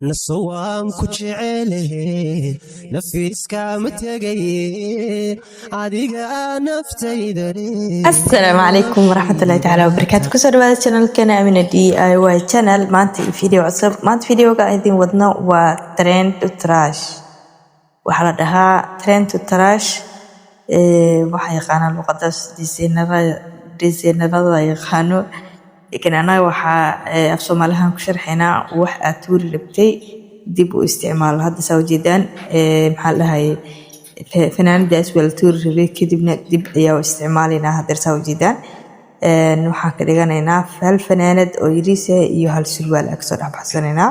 نصوام كجعله نفيسك متغير عاديقا نفتي دري. السلام عليكم ورحمة الله تعالى وبركاته. كسر هذا القناة كنا من DIY channel. مانت فيديو عصب مانت فيديو قاعدين ودنا وترند وتراش وحلقها ترند وتراش. waxay yaqaanaan luqadaas diseynarada yaqaano laakiin anaga waxa af Soomaalihan ku sharxaynaa wax aad tuuri rabtay dib u isticmaal hadda soo jeedaan maxaa lahaay fanaanadaas wala tuuri rabay kadibna dib ayaa u isticmaalinaa hadda soo jeedaan waxaan ka dhiganaynaa hal fanaanad oo yariisa iyo hal surwaal ag soo dhaxbaxsanaynaa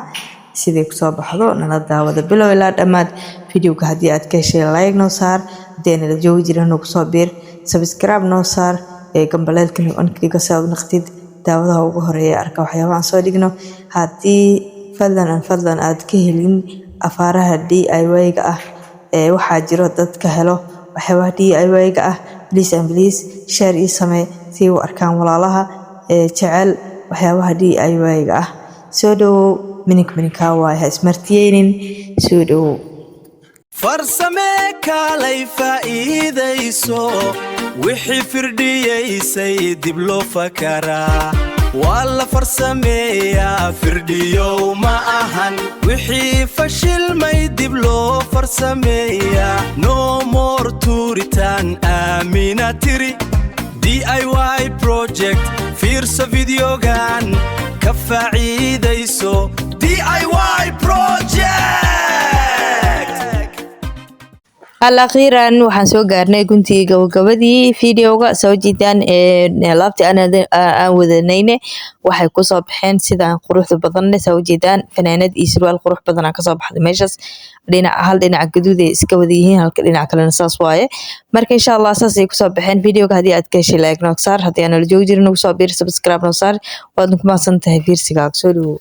sidii ku soo baxdo nala daawada bilow ilaa dhamaad videoga hadii aad ka heshay like noo saar deena la joogi jiraan oo ku soo bir subscribe noo saar gambaleelka on kliga soo naqtid daawadaha ugu horeeya arka waxyaabaha soo dhigno hadii fadlan aad ka helin afaaraha DIY ga ah waxa jiro dadka helo waxyaabaha DIY ga ah please share iyo samee si uu arkaan walaalaha jecel waxyaabaha DIY ga ah soo dhaw mininka waa ismartiyeen soo dhaw farsame kaalay faa'iideyso wixii firdhiyeysay dib loo fakaraa wala farsameeyaa firdhiyo ma ahan wixii fashilmay dib loo farsameeyaa no more tuuritaan aamina tiri DIY project fiirso videogan ka faa'iideyso DIY project. الأخيرا waxaan soo gaarnay guntii gabagabadii videoga soo jeedaan laabti aan wadanayne waxay ku soo baxeen sidaan quruxda badan soo jeedaan fanaanad iyo surwaal qurux badan ka soo baxday meeshas dhinaca gaduud ee iska wada yihiin halka dhinaca kalena saas waaye marka insha Allah saas ay ku soo baxeen videoga hadii aad ka heshay like noo saar hadii aan la joogi jirin noo soo bir subscribe noo saar waad ku mahadsantahay fiirsigaaga soo dhawo.